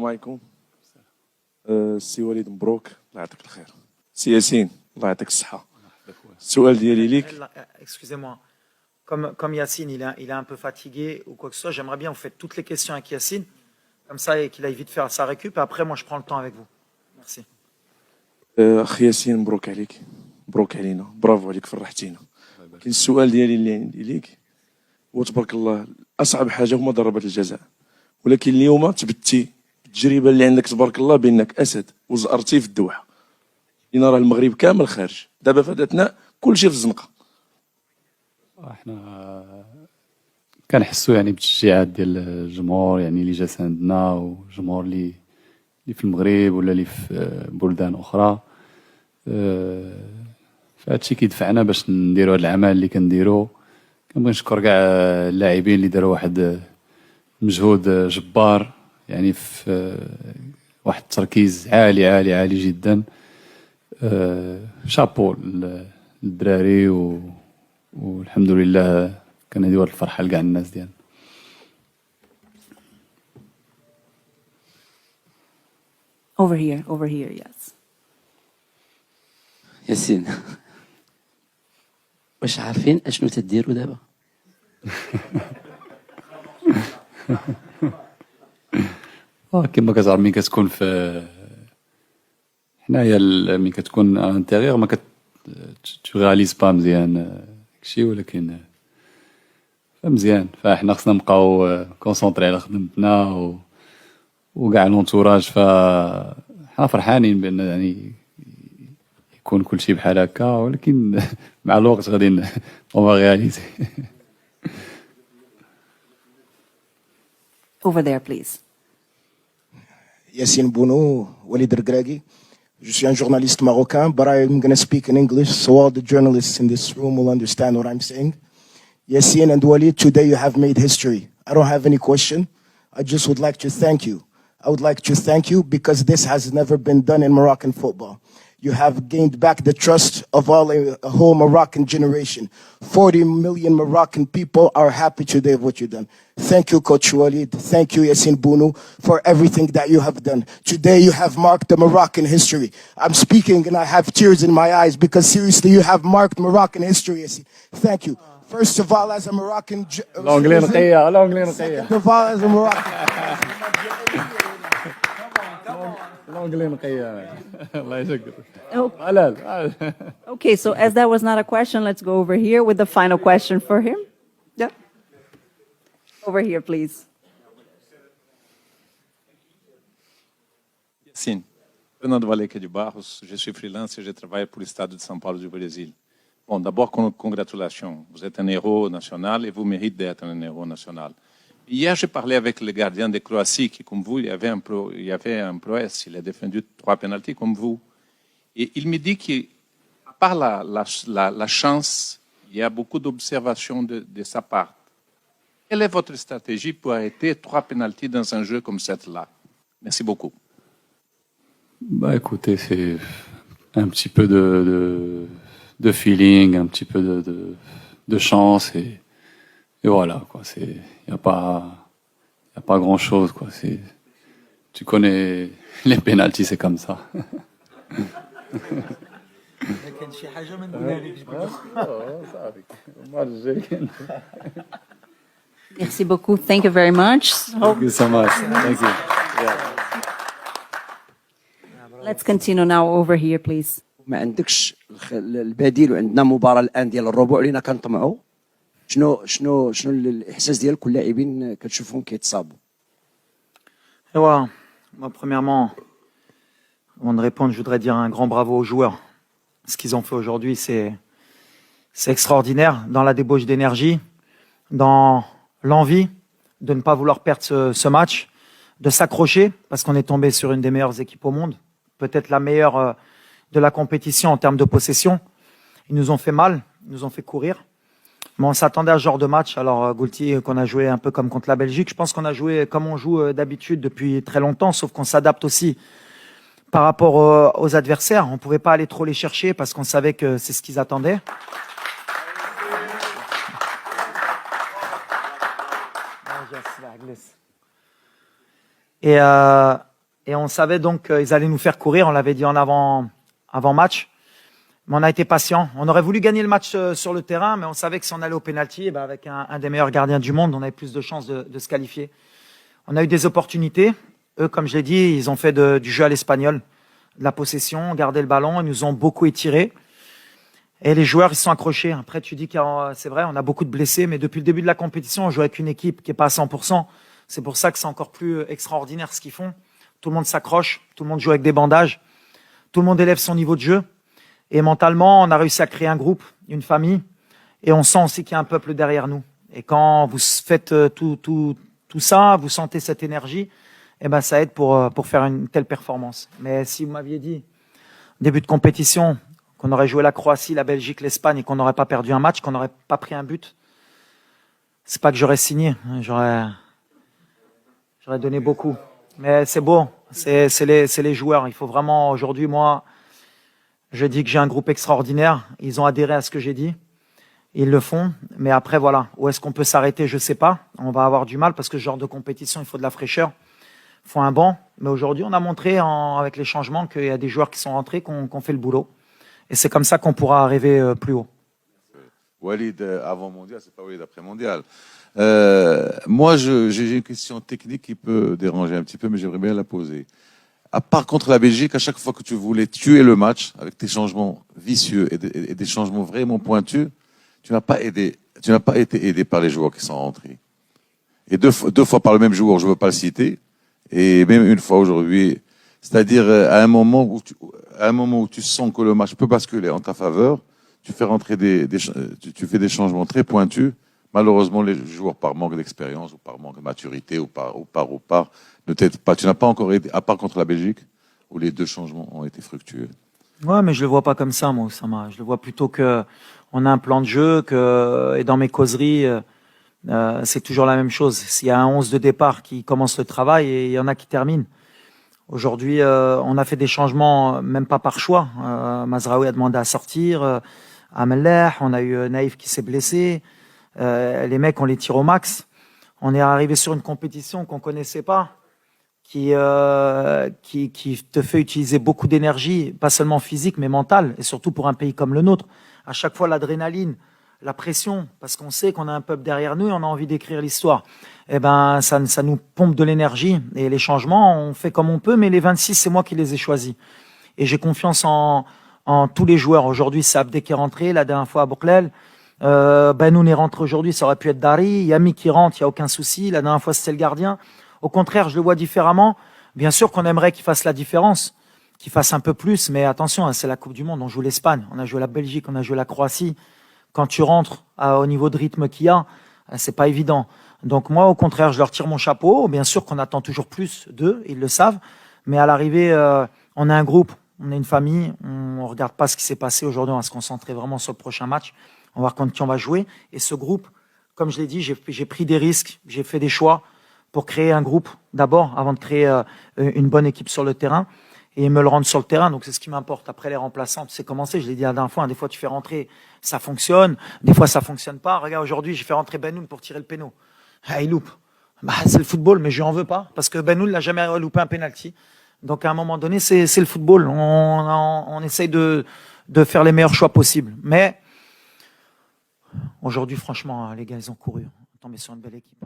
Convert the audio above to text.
السلام عليكم. السي وليد مبروك الله يعطيك الخير. سي ياسين الله يعطيك الصحة. السؤال ديالي ليك. Excusez-moi. Comme Yacine, il est un peu fatigué ou quoi que ce soit, j'aimerais bien vous faites toutes les questions avec Yacine, comme ça, et qu'il aille vite faire sa récup. Et après, moi, je prends le temps avec vous. Merci. أخ ياسين مبروك عليك. مبروك علينا. برافو عليك فرحتينا. كاين السؤال ديالي اللي عندي ليك هو تبارك الله أصعب حاجة هما ضربات الجزاء. ولكن اليوم تبتي التجربة اللي عندك تبارك الله بأنك أسد وزأرتي في الدوحة. لأن راه المغرب كامل خارج. دابا في هذا الأثناء كلشي في الزنقة. احنا كنحسوا يعني بالتشجيعات ديال الجمهور يعني اللي جا ساندنا والجمهور اللي في المغرب ولا اللي في بلدان اخرى. فهادشي كيدفعنا باش نديروا هاد العمل اللي كنديروا. كنبغي نشكر كاع اللاعبين اللي داروا واحد مجهود جبار يعني في واحد التركيز عالي عالي عالي جدا. شابو للدراري والحمد لله كنهديو هاد الفرحة لكاع الناس ديالنا. Over here, yes. ياسين واش عارفين اشنو تديروا دابا؟ كما كتعرف ملي كتكون في حنايا ملي كتكون انتيريور ما تو رياليز با مزيان داكشي ولكن مزيان. فاحنا خصنا نبقاو كونسونطري على خدمتنا وكاع لونتوراج. فحنا فرحانين بان يعني يكون كل شيء بحال هكا ولكن مع الوقت غادي اون رياليزي. Over there, please. Yassine Bounou, Walid Regragui. Je suis un journaliste marocain, but I'm going to speak in English so all the journalists in this room will understand what I'm saying. Yassine and Walid, today you have made history. I don't have any question. I just would like to thank you. I would like to thank you because this has never been done in Moroccan football. You have gained back the trust of a whole Moroccan generation. 40 million Moroccan people are happy today of what you've done. Thank you, Coach Walid. Thank you, Yassine Bounou, for everything that you have done. Today you have marked the Moroccan history. I'm speaking and I have tears in my eyes because seriously you have marked Moroccan history, Yassine. Thank you. First of all, as a Moroccan... L'anglais نقية. Second of all, as a Moroccan... الانجلي نقية. الله يشكرك. Okay, so as that was not a question, let's go over here with the final question for him. Yeah. Over here, please. Sim. Fernando Valeca de Barros, je suis freelance et je travaille pour l'Estado de São Paulo du Brésil. Bon, d'abord, congratulations. Vous êtes un héros national et vous méritez d'être un héros national. Hier, j'ai parlé avec le gardien de Croatie qui, comme vous, il y avait un prouesse. Il a défendu 3 pénaltys comme vous. Et il me dit qu'à part la chance, il y a beaucoup d'observations de sa part. Quelle est votre stratégie pour arrêter 3 pénaltys dans un jeu comme celui-là? Merci beaucoup. Bah écoutez, c'est un petit peu de feeling, un petit peu de chance et voilà quoi. Il y a pas grand chose quoi. Tu connais les pénaltys, c'est comme ça. Merci beaucoup. Thank you very much. Thank you so much. Thank you. Yeah. Let's continue now over here, please. ما عندكش البديل وعندنا مباراة الآن ديال الربع لينا كنطمعوا. شنو الإحساس ديالك كل لاعبين كتشوفهم كيتصابوا؟ Moi, premièrement, avant de répondre, je voudrais dire un grand bravo aux joueurs. Ce qu'ils ont fait aujourd'hui, c'est extraordinaire dans la débauche d'énergie, dans l'envie de ne pas vouloir perdre ce match, de s'accrocher parce qu'on est tombé sur une des meilleures équipes au monde, peut-être la meilleure de la compétition en termes de possession. Ils nous ont fait mal, ils nous ont fait courir. Mais on s'attendait à ce genre de match. Alors, Goulti, qu'on a joué un peu comme contre la Belgique, je pense qu'on a joué comme on joue d'habitude depuis très longtemps, sauf qu'on s'adapte aussi par rapport aux adversaires. On ne pouvait pas aller trop les chercher parce qu'on savait que c'est ce qu'ils attendaient. Et Et on savait donc qu'ils allaient nous faire courir. On l'avait dit en avant-match. Mais on a été patient. On aurait voulu gagner le match sur le terrain, mais on savait que si on allait au pénalty, avec un des meilleurs gardiens du monde, on avait plus de chances de se qualifier. On a eu des opportunités. Eux, comme je l'ai dit, ils ont fait du jeu à l'espagnol, de la possession, gardé le ballon. Ils nous ont beaucoup étirés. Et les joueurs, ils se sont accrochés. Après, tu dis que c'est vrai, on a beaucoup de blessés, mais depuis le début de la compétition, on joue avec une équipe qui est pas à 100%. C'est pour ça que c'est encore plus extraordinaire ce qu'ils font. Tout le monde s'accroche, tout le monde joue avec des bandages, tout le monde élève son niveau de jeu. Et mentalement, on a réussi à créer un groupe, une famille, et on sent aussi qu'il y a un peuple derrière nous. Et quand vous faites tout ça, vous sentez cette énergie, eh ben ça aide pour faire une telle performance. Mais si vous m'aviez dit, début de compétition, qu'on aurait joué la Croatie, la Belgique, l'Espagne, et qu'on n'aurait pas perdu un match, qu'on n'aurait pas pris un but, c'est pas que j'aurais signé, j'aurais donné beaucoup. Mais c'est beau, c'est les joueurs. Il faut vraiment, aujourd'hui, moi, je dis que j'ai un groupe extraordinaire. Ils ont adhéré à ce que j'ai dit. Ils le font. Mais après, voilà. Où est-ce qu'on peut s'arrêter? Je sais pas. On va avoir du mal parce que ce genre de compétition, il faut de la fraîcheur. Il faut un banc. Mais aujourd'hui, on a montré avec les changements qu'il y a des joueurs qui sont rentrés, qu'on fait le boulot. Et c'est comme ça qu'on pourra arriver plus haut. Walid avant mondial, c'est pas Walid après mondial. Moi, j'ai une question technique qui peut déranger un petit peu, mais j'aimerais bien la poser. À part contre la Belgique, à chaque fois que tu voulais tuer le match avec tes changements vicieux et des changements vraiment pointus, tu n'as pas été aidé par les joueurs qui sont rentrés. Et deux fois par le même joueur, je veux pas le citer, et même une fois aujourd'hui. C'est-à-dire à un moment où tu sens que le match peut basculer en ta faveur, tu fais rentrer tu fais des changements très pointus. Malheureusement, les joueurs, par manque d'expérience ou par manque de maturité ou par, ne t'aident pas. Tu n'as pas encore aidé, à part contre la Belgique, où les deux changements ont été fructueux. Ouais, mais je le vois pas comme ça, moi, Oussama. Je le vois plutôt que on a un plan de jeu, et dans mes causeries, c'est toujours la même chose. S'il y a un 11 de départ qui commence le travail et il y en a qui terminent. Aujourd'hui, on a fait des changements, même pas par choix. Mazraoui a demandé à sortir, Amellah, on a eu Naïf qui s'est blessé. Les mecs, on les tire au max. On est arrivé sur une compétition qu'on connaissait pas, qui te fait utiliser beaucoup d'énergie, pas seulement physique, mais mentale, et surtout pour un pays comme le nôtre. À chaque fois, l'adrénaline, la pression, parce qu'on sait qu'on a un peuple derrière nous et on a envie d'écrire l'histoire. Eh ben, ça nous pompe de l'énergie. Et les changements, on fait comme on peut, mais les 26, c'est moi qui les ai choisis. Et j'ai confiance en tous les joueurs. Aujourd'hui, c'est Abdé qui est rentré, la dernière fois à Bouklel. Benoun est rentré aujourd'hui, ça aurait pu être Dari. Yami qui rentre, il n'y a aucun souci. La dernière fois, c'était le gardien. Au contraire, je le vois différemment. Bien sûr qu'on aimerait qu'il fasse la différence, qu'il fasse un peu plus, mais attention, c'est la Coupe du Monde. On joue l'Espagne, on a joué la Belgique, on a joué la Croatie. Quand tu rentres au niveau de rythme qu'il y a, c'est pas évident. Donc moi, au contraire, je leur tire mon chapeau. Bien sûr qu'on attend toujours plus d'eux, ils le savent. Mais à l'arrivée, on a un groupe, on est une famille. On regarde pas ce qui s'est passé aujourd'hui. On va se concentrer vraiment sur le prochain match. On va voir contre qui on va jouer. Et ce groupe, comme je l'ai dit, j'ai pris des risques, j'ai fait des choix pour créer un groupe d'abord, avant de créer une bonne équipe sur le terrain et me le rendre sur le terrain. Donc c'est ce qui m'importe. Après les remplaçants, c'est commencé. Je l'ai dit la dernière fois. Hein, des fois tu fais rentrer, ça fonctionne. Des fois ça fonctionne pas. Regarde aujourd'hui, j'ai fait rentrer Benoun pour tirer le péno. Ah, il loupe. Bah, c'est le football, mais je lui en veux pas parce que Benoun n'a jamais loupé un penalty. Donc à un moment donné, c'est le football. On essaye de faire les meilleurs choix possibles. Mais aujourd'hui, franchement, les gars, ils ont couru. On est tombé sur une belle équipe.